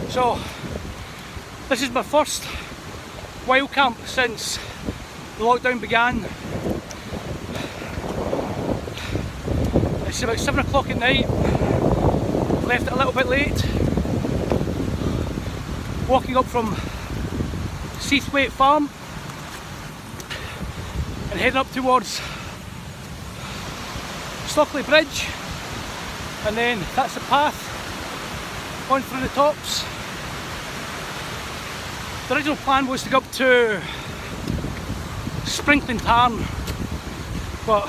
So this is my first wild camp since the lockdown began. It's about 7 o'clock at night. Left it a little bit late. Walking up from Seathwaite Farm and heading up towards Stockley Bridge, and then that's the path on through the tops. The original plan was to go up to Sprinkling Tarn, but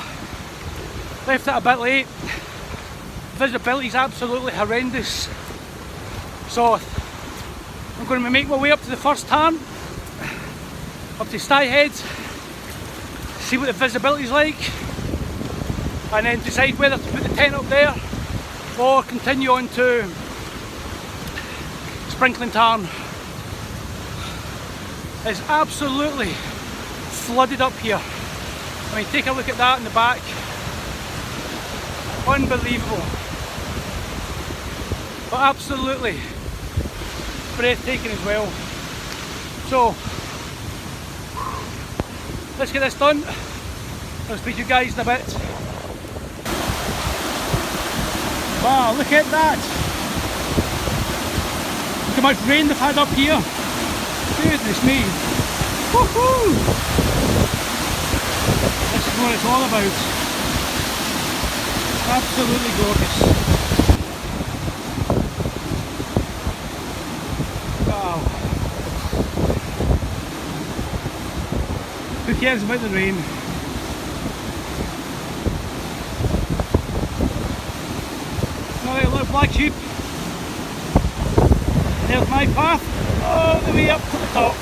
left it a bit late. Visibility is absolutely horrendous, so I'm going to make my way up to the first tarn, up to Styhead, see what the visibility is like, and then decide whether to put the tent up there or continue on to Sprinkling Tarn. It's absolutely flooded up here. I mean, take a look at that in the back. Unbelievable. But absolutely breathtaking as well. So, let's get this done. I'll speak to you guys in a bit. Wow, look at that! Look how much rain they've had up here. Goodness me! Woohoo! This is what it's all about. Absolutely gorgeous. Wow. Who cares about the rain? Alright, a little black sheep. There's my path all the way up to the top.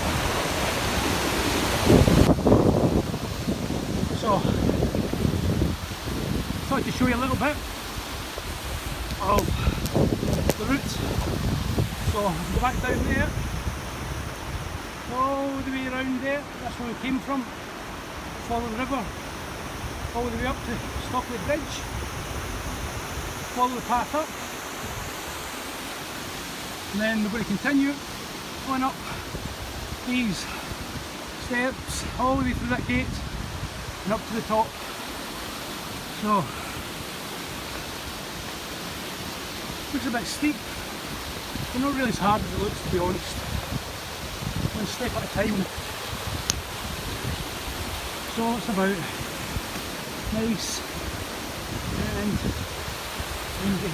So, thought to show you a little bit of the route. So, go back down there, all the way around there. That's where we came from. Follow the river, all the way up to Stockley Bridge. Follow the path up, and then we're going to continue on up these steps all the way through that gate and up to the top. So, looks a bit steep, but not really as hard as it looks, to be honest. One step at a time. So it's about nice and easy.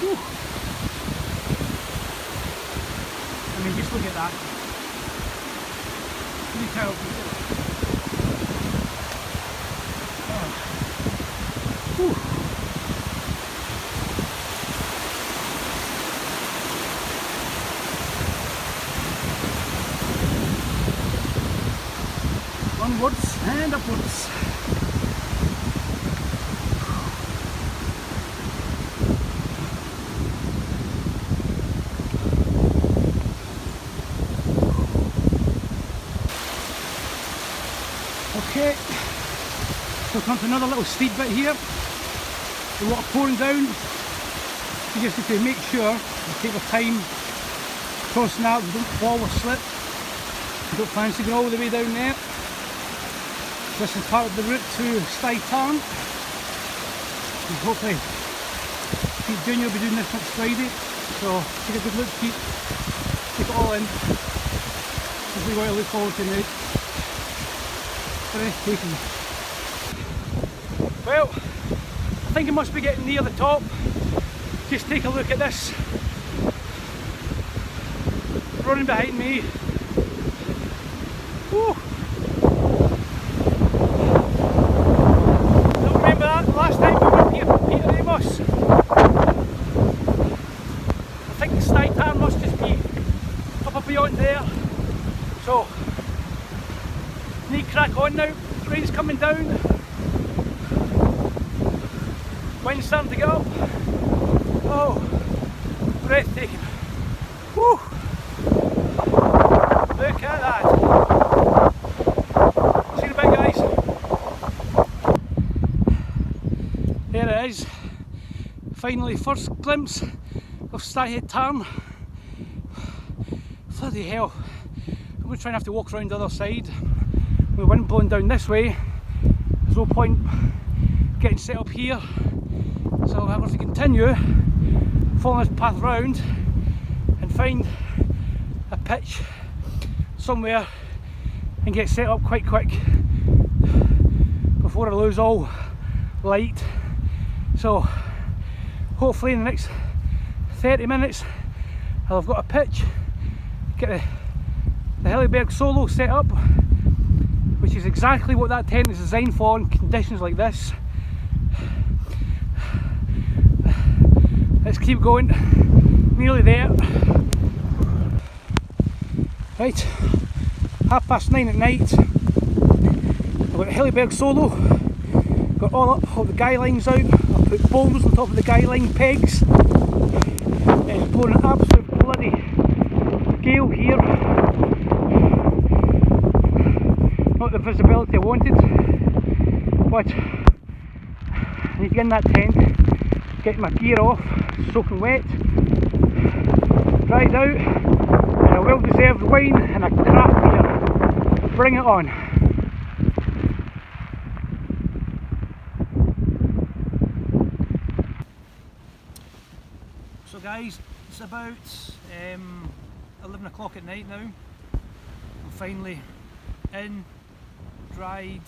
Whew. I mean, just look at that. Can you tell? Oh. Whew. Onwards and upwards. Okay, so come to another little steep bit here. The water pouring down. You just need to make sure you take your time crossing that, you don't fall or slip. You don't fancy going all the way down there. This is part of the route to Styhead Tarn. And hopefully Pete Junior will be doing this next Friday. So take a good look, Pete. Take it all in. This is what I look forward to now. Breathtaking. Well, I think I must be getting near the top. Just take a look at this. Running behind me. Woo. Don't remember that last time we were up here from Peter Amos. I think the Styhead Tarn must just be up beyond there. So, need to crack on now. The rain's coming down. Wind's starting to get up. Oh, breathtaking. Woo! Look at that. See you in a bit, guys. There it is. Finally, first glimpse of Styhead Tarn. Bloody hell. I'm going to try and have to walk around the other side. With the wind blowing down this way, there's no point getting set up here. So I'm going to have to continue following this path round and find a pitch somewhere and get set up quite quick before I lose all light. So hopefully in the next 30 minutes I'll have got a pitch, get the Hilleberg Soulo set up, which is exactly what that tent is designed for in conditions like this. Let's keep going, nearly there. Right, 9:30 at night. I've got the Hilleberg Soulo, got all the guy lines out. I've put boulders on top of the guy line pegs. It's blowing an absolute bloody gale here. Not the visibility I wanted, but I need to get in that tent, get my gear off, soaking wet, dried out, and a well-deserved wine and a craft beer. Bring it on. So guys, it's about 11 o'clock at night now. I'm finally in, dried,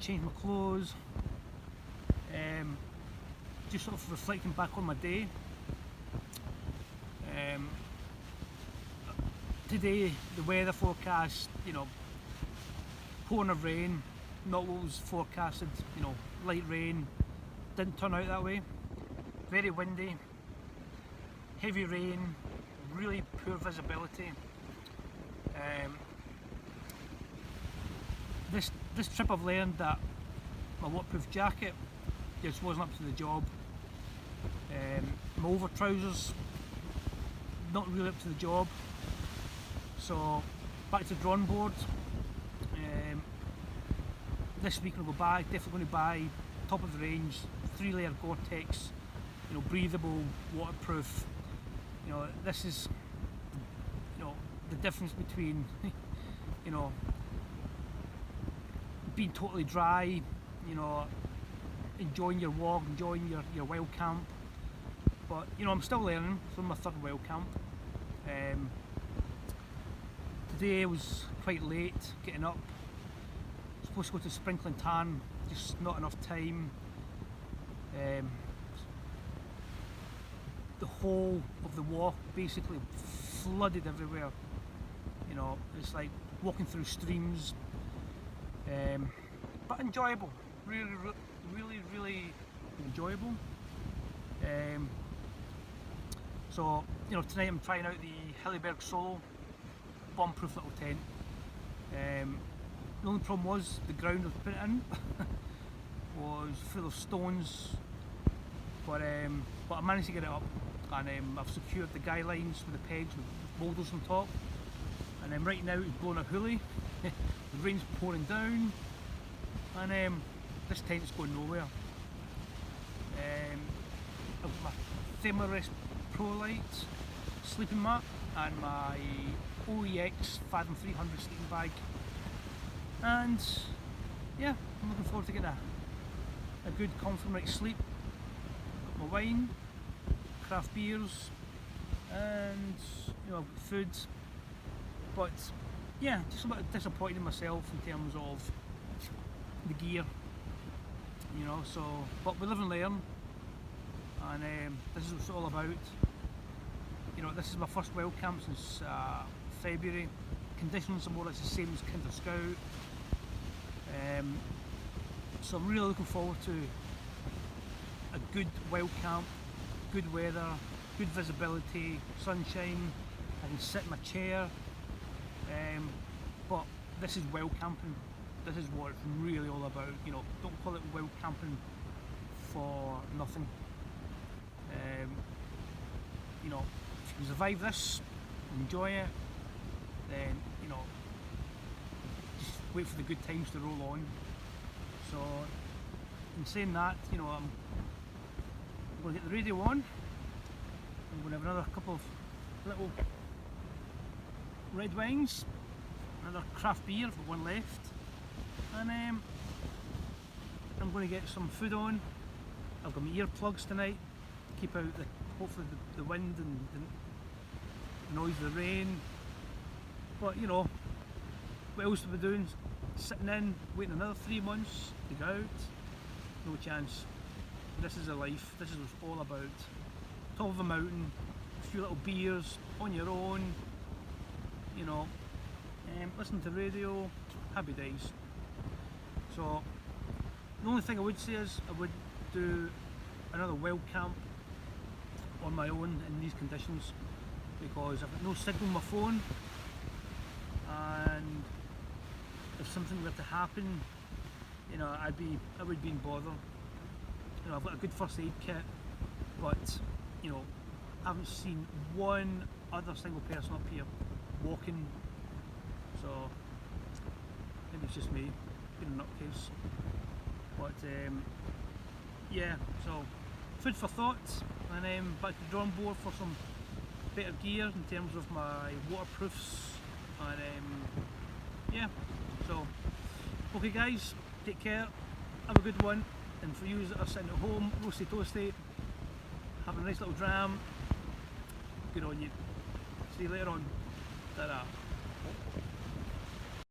changed my clothes, just sort of reflecting back on my day. Today the weather forecast, you know, pouring of rain, not what was forecasted, you know, light rain, didn't turn out that way. Very windy, heavy rain, really poor visibility. This trip I've learned that my waterproof jacket just wasn't up to the job. My over trousers, not really up to the job. So back to the drawing board. This week I'll go back, definitely going to buy top of the range, 3-layer Gore-Tex, you know, breathable, waterproof. You know, this is, you know, the difference between, you know, being totally dry, you know, enjoying your walk, enjoying your wild camp. But, you know, I'm still learning from my third wild camp. Today was quite late getting up. Supposed to go to Sprinkling Tarn, just not enough time. The whole of the walk basically flooded everywhere. You know, it's like walking through streams, but enjoyable. Really enjoyable. So, you know, tonight I'm trying out the Hilleberg Soulo bomb-proof little tent. The only problem was the ground I was putting it in was full of stones, but I managed to get it up, and I've secured the guy lines with the pegs with boulders on top, and then right now it's blowing a hoolie. The rain's pouring down, and this tent's going nowhere. I've got my Thermarest Pro Light sleeping mat and my OEX Fathom 300 sleeping bag, and yeah, I'm looking forward to getting a good comfortable night's sleep. Got my wine, craft beers, and you know, food. But yeah, just a bit disappointed in myself in terms of the gear, you know. So, but we live and learn, and this is what it's all about. You know, this is my first wild camp since February. Conditions are more or less the same as Kinder Scout. So I'm really looking forward to a good wild camp, good weather, good visibility, sunshine. I can sit in my chair. But this is wild camping. This is what it's really all about. You know, don't call it wild camping for nothing. You know, if you can survive this, enjoy it, then, you know, just wait for the good times to roll on. So, in saying that, you know, I'm going to get the radio on. I'm going to have another couple of little red wines, another craft beer, I've got one left, and I'm going to get some food on. I've got my earplugs tonight, keep out hopefully the wind and the noise of the rain. But you know, what else are we doing? Sitting in, waiting another 3 months to go out? No chance. This is a life, this is what it's all about. Top of a mountain, a few little beers, on your own, you know, listen to radio, happy days. So, the only thing I would say is I would do another wild camp on my own in these conditions, because I've got no signal on my phone, and if something were to happen, you know, I would be in bother. You know, I've got a good first aid kit, but you know, I haven't seen one other single person up here walking, so maybe it's just me being a nutcase. But yeah, so food for thought, and back to the drawing board for some better gear in terms of my waterproofs, and yeah, so okay guys, take care, have a good one, and for you that are sitting at home, roasty toasty, have a nice little dram, good on you. See you later on. Ta-da.